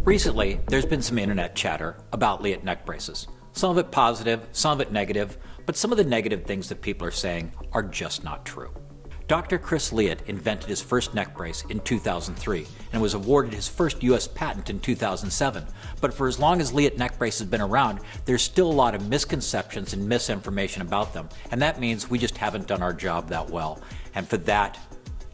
Recently, there's been some internet chatter about Leatt neck braces. Some of it positive, some of it negative, but some of the negative things that people are saying are just not true. Dr. Chris Leatt invented his first neck brace in 2003 and was awarded his first U.S. patent in 2007. But for as long as Leatt neck brace has been around, there's still a lot of misconceptions and misinformation about them. And that means we just haven't done our job that well. And for that,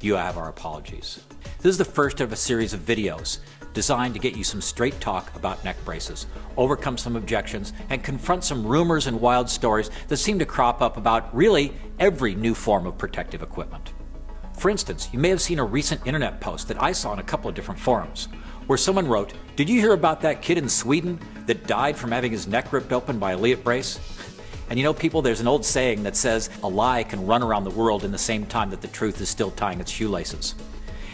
you have our apologies. This is the first of a series of videos designed to get you some straight talk about neck braces, overcome some objections, and confront some rumors and wild stories that seem to crop up about really every new form of protective equipment. For instance, you may have seen a recent internet post that I saw in a couple of different forums, where someone wrote, "Did you hear about that kid in Sweden that died from having his neck ripped open by a Leatt brace?" And you know, people, there's an old saying that says a lie can run around the world in the same time that the truth is still tying its shoelaces.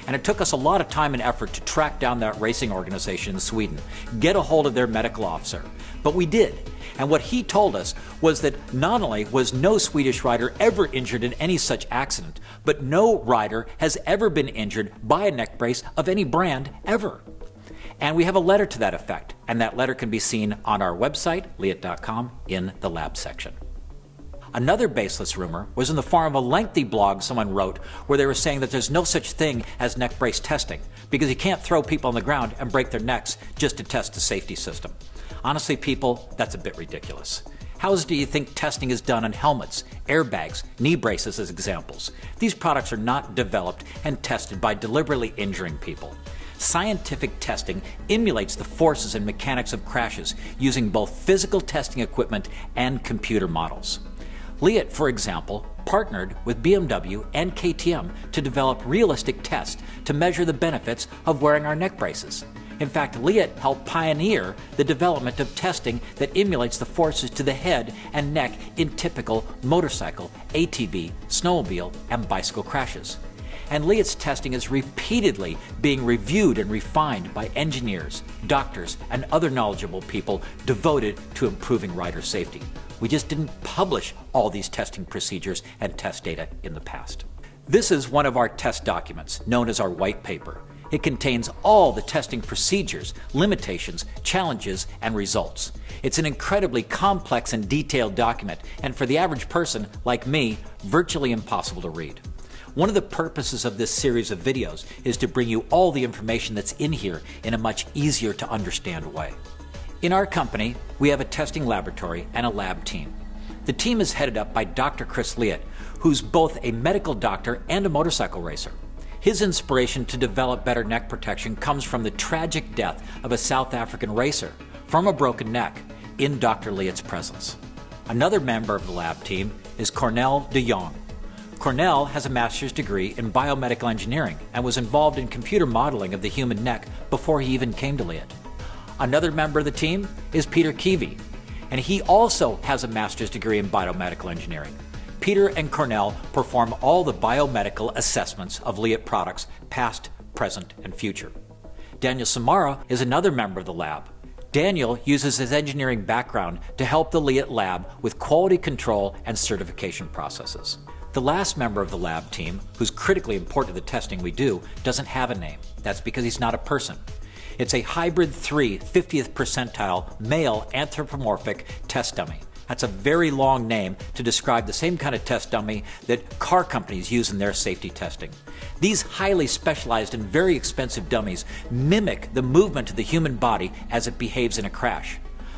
And it took us a lot of time and effort to track down that racing organization in Sweden, get a hold of their medical officer. But we did. And what he told us was that not only was no Swedish rider ever injured in any such accident, but no rider has ever been injured by a neck brace of any brand ever. And we have a letter to that effect, and that letter can be seen on our website, leatt.com, in the lab section. Another baseless rumor was in the form of a lengthy blog someone wrote where they were saying that there's no such thing as neck brace testing because you can't throw people on the ground and break their necks just to test the safety system. Honestly, people, that's a bit ridiculous. How do you think testing is done on helmets, airbags, knee braces as examples? These products are not developed and tested by deliberately injuring people. Scientific testing emulates the forces and mechanics of crashes using both physical testing equipment and computer models. Leatt, for example, partnered with BMW and KTM to develop realistic tests to measure the benefits of wearing our neck braces. In fact, Leatt helped pioneer the development of testing that emulates the forces to the head and neck in typical motorcycle, ATV, snowmobile, and bicycle crashes. And Leatt's testing is repeatedly being reviewed and refined by engineers, doctors, and other knowledgeable people devoted to improving rider safety. We just didn't publish all these testing procedures and test data in the past. This is one of our test documents, known as our white paper. It contains all the testing procedures, limitations, challenges, and results. It's an incredibly complex and detailed document, and for the average person, like me, virtually impossible to read. One of the purposes of this series of videos is to bring you all the information that's in here in a much easier to understand way. In our company, we have a testing laboratory and a lab team. The team is headed up by Dr. Chris Leatt, who's both a medical doctor and a motorcycle racer. His inspiration to develop better neck protection comes from the tragic death of a South African racer from a broken neck in Dr. Leatt's presence. Another member of the lab team is Cornel de Jong. Cornel has a master's degree in biomedical engineering and was involved in computer modeling of the human neck before he even came to Leatt. Another member of the team is Peter Kiwi, and he also has a master's degree in biomedical engineering. Peter and Cornel perform all the biomedical assessments of Leatt products, past, present, and future. Daniel Samara is another member of the lab. Daniel uses his engineering background to help the Leatt lab with quality control and certification processes. The last member of the lab team, who's critically important to the testing we do, doesn't have a name. That's because he's not a person. It's a hybrid 3 50th percentile male anthropomorphic test dummy. That's a very long name to describe the same kind of test dummy that car companies use in their safety testing. These highly specialized and very expensive dummies mimic the movement of the human body as it behaves in a crash.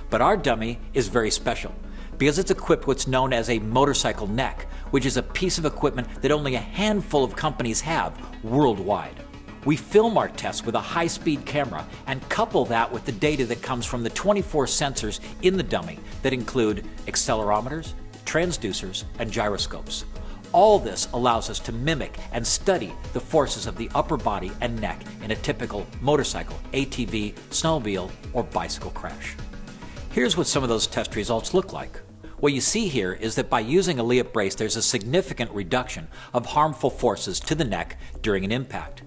But our dummy is very special because it's equipped with what's known as a motorcycle neck, which is a piece of equipment that only a handful of companies have worldwide. We film our tests with a high-speed camera and couple that with the data that comes from the 24 sensors in the dummy that include accelerometers, transducers, and gyroscopes. All this allows us to mimic and study the forces of the upper body and neck in a typical motorcycle, ATV, snowmobile, or bicycle crash. Here's what some of those test results look like. What you see here is that by using a Leatt brace, there's a significant reduction of harmful forces to the neck during an impact.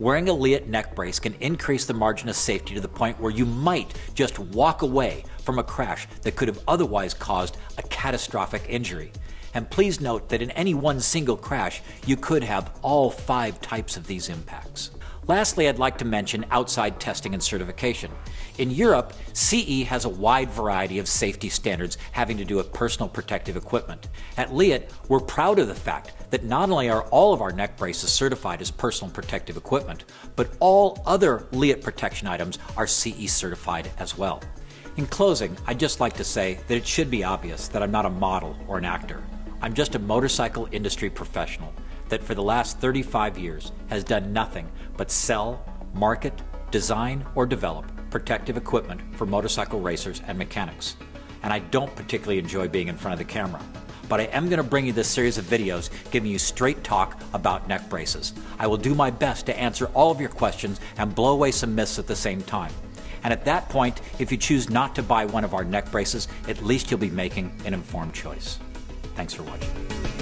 Wearing a Leatt neck brace can increase the margin of safety to the point where you might just walk away from a crash that could have otherwise caused a catastrophic injury. And please note that in any one single crash, you could have all 5 types of these impacts. Lastly, I'd like to mention outside testing and certification. In Europe, CE has a wide variety of safety standards having to do with personal protective equipment. At Leatt, we're proud of the fact that not only are all of our neck braces certified as personal protective equipment, but all other Leatt protection items are CE certified as well. In closing, I'd just like to say that it should be obvious that I'm not a model or an actor. I'm just a motorcycle industry professional that for the last 35 years has done nothing but sell, market, design, or develop protective equipment for motorcycle racers and mechanics. And I don't particularly enjoy being in front of the camera. But I am going to bring you this series of videos giving you straight talk about neck braces. I will do my best to answer all of your questions and blow away some myths at the same time. And at that point, if you choose not to buy one of our neck braces, at least you'll be making an informed choice. Thanks for watching.